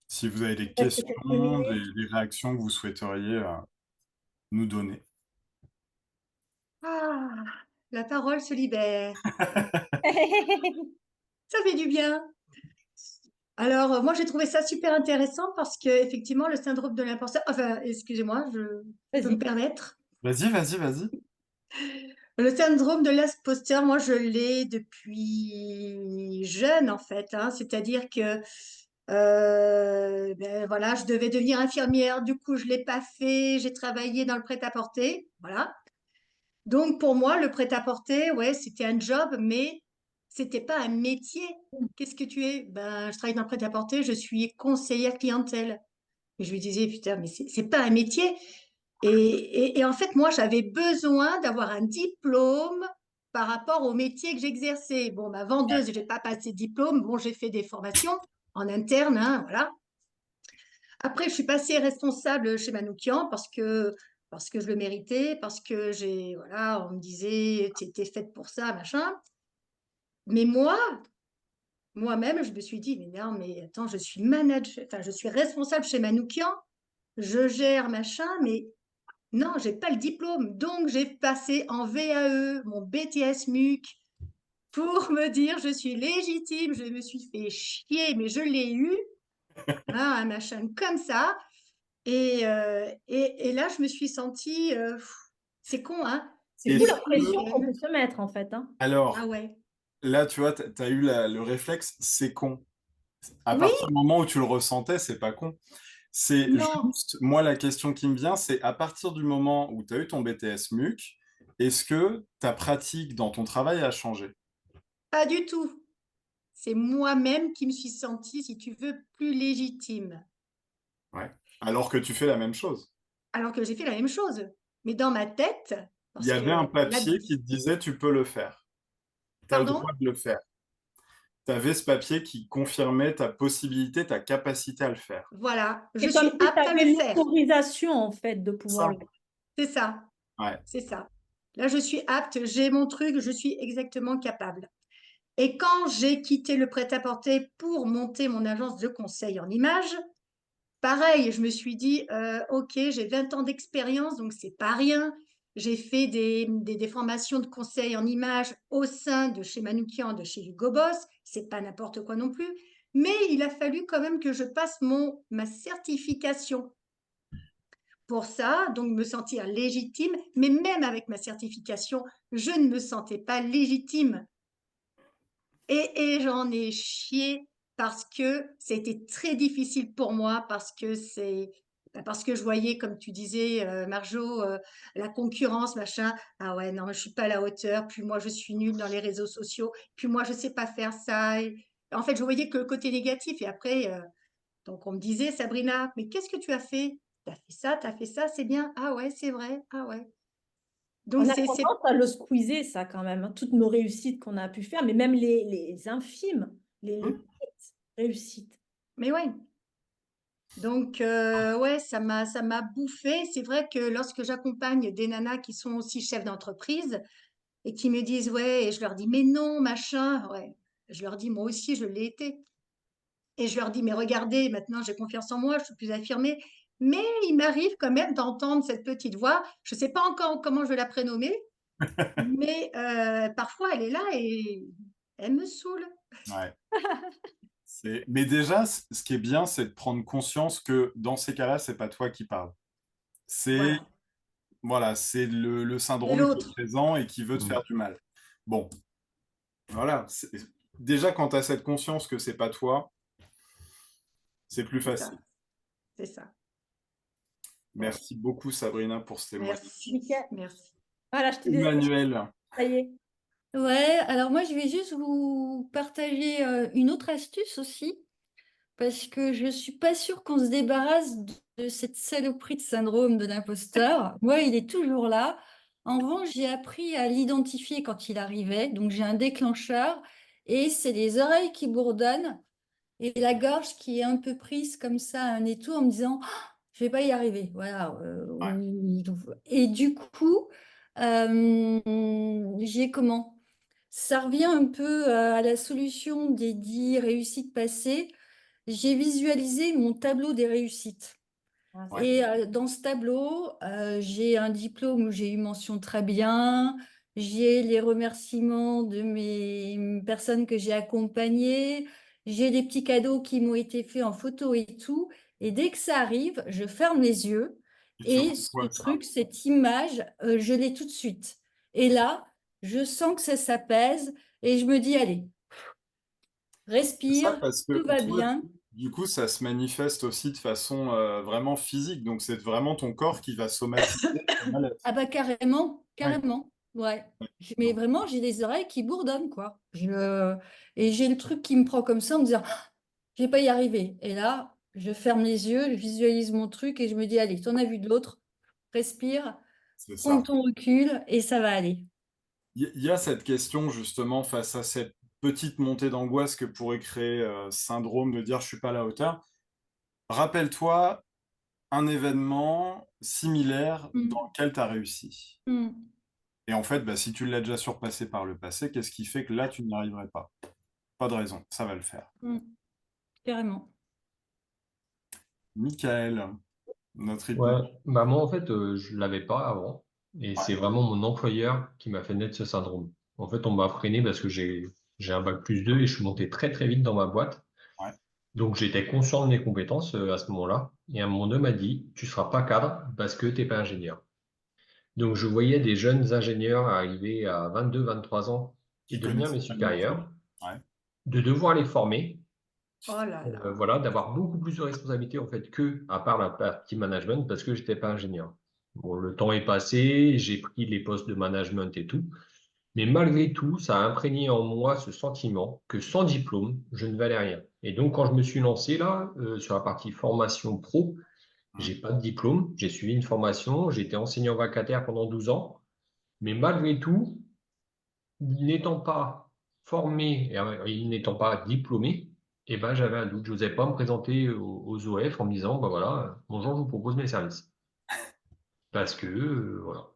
Si vous avez des il reste quelques questions, minutes. des réactions que vous souhaiteriez, nous donner. Ah, la parole se libère. Ça fait du bien. Alors, moi, j'ai trouvé ça super intéressant parce qu'effectivement, le syndrome de l'imposteur, enfin, excusez-moi, je peux me Vas-y. permettre. Vas-y, vas-y, vas-y. Le syndrome de l'imposteur, moi, je l'ai depuis jeune, en fait, hein. C'est-à-dire que, ben, voilà, je devais devenir infirmière, du coup, je l'ai pas fait, j'ai travaillé dans le prêt-à-porter, voilà. Donc, pour moi, le prêt-à-porter, ouais, c'était un job, mais c'était pas un métier. Qu'est-ce que tu es? Ben, je travaille dans le prêt-à-porter, je suis conseillère clientèle. Et je lui disais, putain, mais c'est pas un métier. Et en fait, moi, j'avais besoin d'avoir un diplôme par rapport au métier que j'exerçais. Bon, ma vendeuse, j'ai pas passé de diplôme. Bon, j'ai fait des formations en interne, hein, voilà. Après, je suis passée responsable chez Manoukian parce que je le méritais, parce que voilà, on me disait, tu étais faite pour ça, machin. Mais moi-même, je me suis dit, mais non, mais attends, je suis manager, enfin, je suis responsable chez Manoukian, je gère machin, mais non, j'ai pas le diplôme. Donc, j'ai passé en VAE, mon BTS MUC, pour me dire, je suis légitime, je me suis fait chier, mais je l'ai eu, hein, un machin comme ça. Et là, je me suis sentie, c'est con, hein, C'est fou la Est-ce que pression qu'on américaine. peut se mettre, en fait, hein. Ah alors, ouais. là, tu vois, tu as eu le réflexe, c'est con. À Oui, partir du moment où tu le ressentais, c'est pas con. C'est non, juste, moi, la question qui me vient, c'est à partir du moment où tu as eu ton BTS MUC, est-ce que ta pratique dans ton travail a changé? pas du tout. C'est moi-même qui me suis sentie, si tu veux, plus légitime. Ouais. Alors que tu fais la même chose. Alors que j'ai fait la même chose. Mais dans ma tête, Il y parce avait un que là, papier qui te disait tu peux le faire. Tu as le pardon? droit de le faire. Tu avais ce papier qui confirmait ta possibilité, ta capacité à le faire. Voilà, je C'est comme suis si tu apte à le avais faire. l'autorisation, en fait, de pouvoir Ça? le faire. C'est ça, Ouais. c'est ça. Là, je suis apte, j'ai mon truc, je suis exactement capable. Et quand j'ai quitté le prêt-à-porter pour monter mon agence de conseil en images, pareil, je me suis dit, ok, j'ai 20 ans d'expérience, donc c'est pas rien. J'ai fait des formations de conseil en images au sein de chez Manoukian, de chez Hugo Boss. C'est pas n'importe quoi non plus. Mais il a fallu quand même que je passe ma certification pour ça, donc me sentir légitime. Mais même avec ma certification, je ne me sentais pas légitime. Et j'en ai chié parce que c'était très difficile pour moi, parce que je voyais, comme tu disais, Marjo, la concurrence, machin. Ah ouais, non, je suis pas à la hauteur. Puis moi, je suis nulle dans les réseaux sociaux. Puis moi, je sais pas faire ça. Et en fait, je voyais que le côté négatif. Et après, donc on me disait, Sabrina, mais qu'est-ce que tu as fait? T'as fait ça, c'est bien. Ah ouais, c'est vrai. Ah ouais. Donc On a tendance à le squeezer, ça, quand même, hein, toutes nos réussites qu'on a pu faire, mais même les infimes, les Hum. petites réussites. mais ouais. Donc, ouais, ça m'a bouffé. C'est vrai que lorsque j'accompagne des nanas qui sont aussi chefs d'entreprise et qui me disent, ouais, et je leur dis, mais non, machin, ouais, je leur dis, moi aussi, je l'ai été. Et je leur dis, mais regardez, maintenant, j'ai confiance en moi, je suis plus affirmée. Mais il m'arrive quand même d'entendre cette petite voix. Je ne sais pas encore comment je vais la prénommer, mais parfois, elle est là et elle me saoule. Ouais. Mais déjà, ce qui est bien, c'est de prendre conscience que dans ces cas-là, c'est pas toi qui parles. C'est Voilà, voilà, c'est le c'est syndrome qui est l'autre. présent et qui veut te faire du mal. Bon, voilà. Déjà, quand tu as cette conscience que c'est pas toi, c'est plus C'est ça, facile. c'est ça. Bon, Merci beaucoup, Sabrina, pour ce témoignage. merci, Nickel. merci. Voilà, je te disais, Emmanuel, ça y est. Ouais, alors moi je vais juste vous partager une autre astuce aussi, parce que je suis pas sûre qu'on se débarrasse de cette saloperie de syndrome de l'imposteur. Moi, il est toujours là. En revanche, j'ai appris à l'identifier quand il arrivait, donc j'ai un déclencheur, et c'est les oreilles qui bourdonnent et la gorge qui est un peu prise comme ça, un étau, en me disant, ah, je vais pas y arriver. Voilà. ouais, Et du coup, j'ai comment? Ça revient un peu à la solution des 10 réussites passées. J'ai visualisé mon tableau des réussites. Ah, ouais, c'est Et dans ce tableau, j'ai un diplôme où j'ai eu mention très bien. J'ai les remerciements de mes personnes que j'ai accompagnées. j'ai des petits cadeaux qui m'ont été faits en photo et tout. Et dès que ça arrive, je ferme les yeux Il te et manque ce quoi, ça? truc, cette image, je l'ai tout de suite. Et là, je sens que ça s'apaise et je me dis, allez, C'est ça, respire, parce tout que va toi, bien. du coup, ça se manifeste aussi de façon vraiment physique. Donc, c'est vraiment ton corps qui va somatiser ton mal-être. Ah bah carrément, Ouais. carrément, ouais. Ouais. Mais vraiment, j'ai les oreilles qui bourdonnent, quoi. Et j'ai le truc qui me prend comme ça en me disant, ah, je vais pas y arriver. Et là, je ferme les yeux, je visualise mon truc et je me dis, allez, t'en as vu d'autres, respire, C'est prends ça. ton recul et ça va aller. Il y a cette question justement face à cette petite montée d'angoisse que pourrait créer syndrome de dire je suis pas à la hauteur. Rappelle-toi un événement similaire dans Mm. lequel tu as réussi. Mm. Et en fait, bah, si tu l'as déjà surpassé par le passé, qu'est-ce qui fait que là, tu n'y arriverais pas? Pas de raison, ça va le faire. Mm. Carrément. Michael, notre Ouais, hypnose. bah moi en fait je l'avais pas avant et Ouais, c'est vraiment mon employeur qui m'a fait naître ce syndrome. En fait on m'a freiné parce que j'ai un bac+2 et je suis monté très très vite dans ma boîte. ouais, Donc j'étais conscient de mes compétences à ce moment-là et un moment donné on m'a dit tu seras pas cadre parce que t'es pas ingénieur. Donc je voyais des jeunes ingénieurs arriver à 22, 23 ans et qui devenir connaissent mes pas le métier. supérieurs, Ouais, de devoir les former, Oh là là. voilà, d'avoir beaucoup plus de responsabilités en fait que à part la partie management parce que j'étais pas ingénieur. Bon, le temps est passé, j'ai pris les postes de management et tout, mais malgré tout, ça a imprégné en moi ce sentiment que sans diplôme, je ne valais rien. Et donc quand je me suis lancé là sur la partie formation pro, hum, j'ai pas de diplôme, j'ai suivi une formation, j'ai été enseignant vacataire pendant 12 ans, mais malgré tout, n'étant pas formé et n'étant pas diplômé, eh ben, j'avais un doute. Je n'osais pas me présenter aux OF en me disant, bah voilà, bonjour, je vous propose mes services. Parce que, voilà.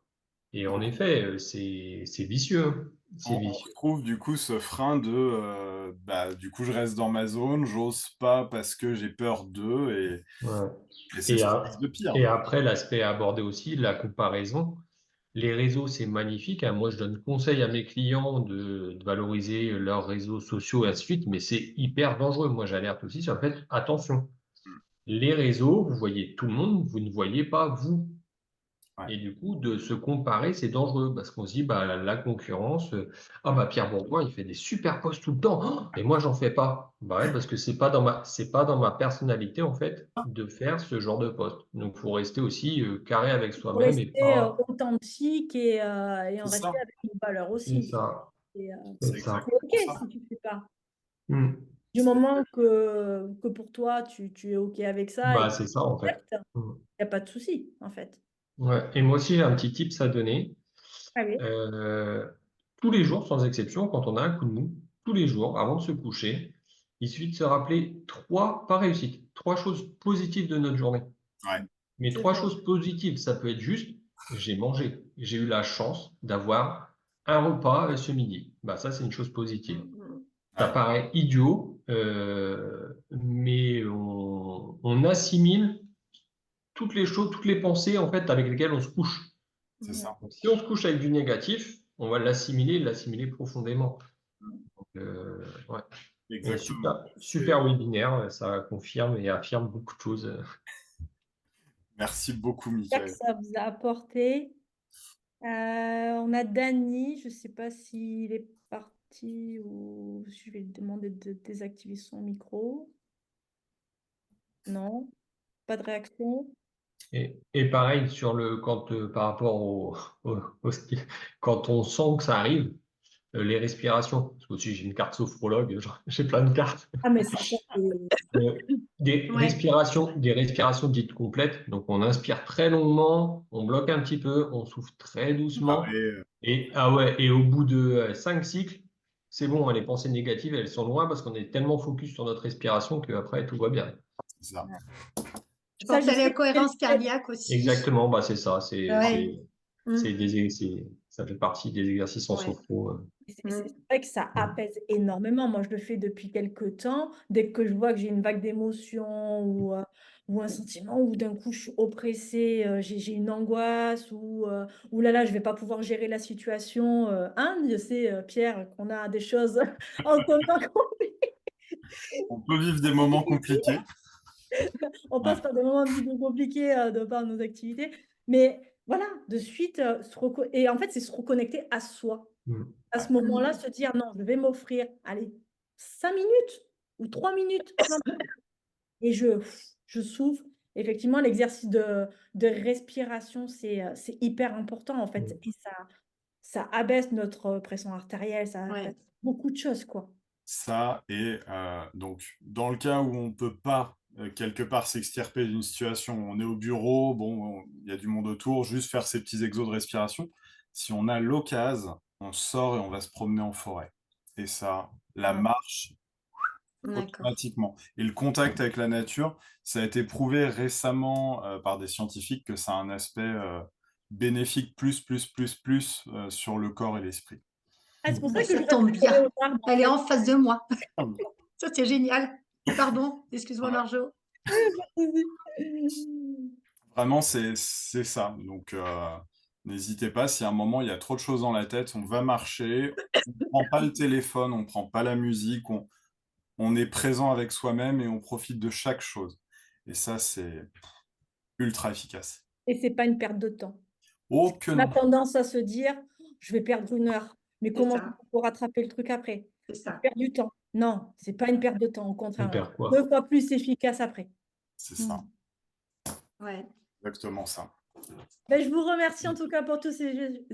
Et en donc, effet, c'est vicieux, hein. C'est on vicieux. retrouve du coup ce frein de bah, du coup je reste dans ma zone, j'ose pas parce que j'ai peur d'eux Ouais. et c'est Et, ce qui se passe de pire. et après, l'aspect à aborder aussi, la comparaison. Les réseaux, c'est magnifique, hein. Moi, je donne conseil à mes clients de valoriser leurs réseaux sociaux et ainsi de suite, mais c'est hyper dangereux. Moi, j'alerte aussi sur le fait, attention, Hum, les réseaux, vous voyez tout le monde, vous ne voyez pas vous. ouais. Et du coup, de se comparer, c'est dangereux parce qu'on se dit, bah, la concurrence, ah bah Pierre Bourgoin, il fait des super posts tout le temps, oh, et moi, j'en fais pas. Bah ouais, parce que c'est pas dans ma personnalité, en fait, de faire ce genre de post. Donc, il faut rester aussi carré avec Pour soi-même et rester pas. authentique et en C'est rester ça, avec nos valeurs C'est aussi. ça, Et, c'est c'est ça. c'est OK exactement ça. si tu ne fais pas. Hmm. Du C'est- moment que pour toi, tu es OK avec ça et Bah, que tu c'est ça, en fait. acceptes, Hmm. il n'y a pas de souci, en fait. Ouais. Et moi aussi, j'ai un petit tips à donner. Allez. Euh, Tous les jours, sans exception, quand on a un coup de mou, tous les jours, avant de se coucher, il suffit de se rappeler pas réussite, trois choses positives de notre journée. Ouais, Mais C'est trois vrai. choses positives, ça peut être juste, j'ai mangé, j'ai eu la chance d'avoir un repas ce midi. Bah, ça, c'est une chose positive. Ça ouais, paraît idiot, mais on assimile toutes les choses, toutes les pensées en fait avec lesquelles on se couche. c'est Ouais. ça. Donc, si on se couche avec du négatif, on va l'assimiler profondément. Ouais. Et Exactement. super, C'est- super webinaire, ça confirme et affirme beaucoup de choses. Merci beaucoup, J'espère que Michael. ça vous a apporté. On a Dany, je ne sais pas s'il est parti ou je vais lui demander de désactiver son micro. Non, pas de réaction. Et pareil sur par rapport quand on sent que ça arrive, les respirations. Parce que aussi j'ai une carte sophrologue, j'ai plein de cartes. Ah, mais ça, c'est... Euh, Ouais. des respirations dites complètes. Donc, on inspire très longuement, on bloque un petit peu, on souffle très doucement. Pareil, Et, ah ouais, et au bout de 5 cycles, c'est bon, hein, les pensées négatives, elles sont loin parce qu'on est tellement focus sur notre respiration qu'après, tout va bien. c'est ça. Je Ça, pense je à la sais que c'est le cohérence fait. cardiaque aussi. Exactement, bah c'est ça. Ouais. Mm. Ça fait partie des exercices en Ouais. sophro. C'est vrai que ça apaise énormément. Moi, je le fais depuis quelques temps. Dès que je vois que j'ai une vague d'émotion ou un sentiment où d'un coup je suis oppressée, j'ai une angoisse ou là là, je vais pas pouvoir gérer la situation. Hein, je sais, Pierre, qu'on a des choses en commun. On peut vivre des moments compliqués. On passe Ouais. par des moments un petit peu compliqués de par nos activités. Mais voilà, de suite, et en fait, c'est se reconnecter à soi. Mm. À ce moment-là, se dire non, je vais m'offrir, allez, 5 minutes ou 3 minutes. Et je souffle. Effectivement, l'exercice de respiration, c'est hyper important en fait. Et ça abaisse notre pression artérielle, ça abaisse Ouais. beaucoup de choses, quoi. Ça, et donc, dans le cas où on ne peut pas, quelque part, s'extirper d'une situation, on est au bureau, bon, il y a du monde autour, juste faire ces petits exos de respiration. Si on a l'occasion, on sort et on va se promener en forêt. Et ça, la Ouais. marche, D'accord. automatiquement. Et le contact avec la nature, ça a été prouvé récemment par des scientifiques que ça a un aspect bénéfique sur le corps et l'esprit. Ah, c'est pour Bah, ça que ça je tombe reste collée bien. aux arbres, en Elle est fait. en face de moi. Ah oui. Ça, c'est génial. Pardon, excuse-moi, Ouais. Marjo. Vraiment, c'est ça. Donc, n'hésitez pas, si à un moment, il y a trop de choses dans la tête, on va marcher, on ne prend pas le téléphone, on ne prend pas la musique, on est présent avec soi-même et on profite de chaque chose. Et ça, c'est ultra efficace. Et c'est pas une perte de temps. Oh que On a non. tendance à se dire, je vais perdre 1 heure, mais C'est comment je ça, fais pour rattraper le truc après? c'est Je ça. perds du temps. Non, c'est pas une perte de temps, au On contraire, on perd est quoi? 2 fois plus efficace après. C'est ça, Ouais. exactement ça. Ben, je vous remercie en tout cas pour tous ces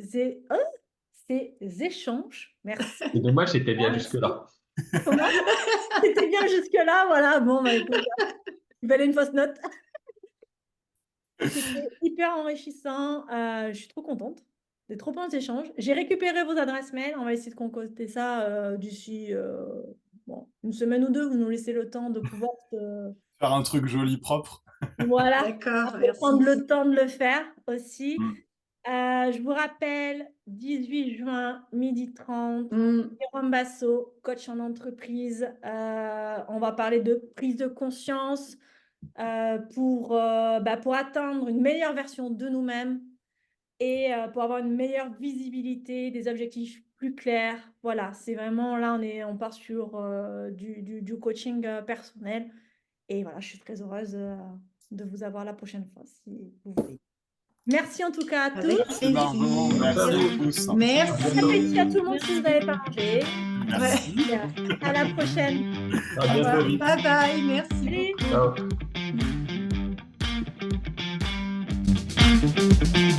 échanges. Merci. C'est dommage, c'était bien Merci. jusque-là. Comment? C'était bien jusque-là, voilà. Bon, bah, écoute, il fallait une fausse note. C'était hyper enrichissant. Je suis trop contente. Des trop bons échanges. J'ai récupéré vos adresses mail. On va essayer de concocter ça d'ici bon, 1 semaine ou 2. Vous nous laissez le temps de pouvoir Faire un truc joli, propre. voilà, D'accord, faut prendre merci. le temps de le faire aussi. Mm. Je vous rappelle, 18 juin, 12h30, Mm. Jérôme Basso, coach en entreprise. On va parler de prise de conscience pour atteindre une meilleure version de nous-mêmes et pour avoir une meilleure visibilité, des objectifs plus clairs. Voilà, c'est vraiment là, on part sur du coaching personnel. Et voilà, je suis très heureuse de vous avoir la prochaine fois, si vous voulez. Merci en tout cas à tous. Avec Merci Margot, merci à plaisir. tous. Bon Merci. appétit à tout le monde si vous n'avez pas mangé. Merci. Et, à la prochaine. À bientôt. Bye bye, merci Salut. beaucoup. Ciao.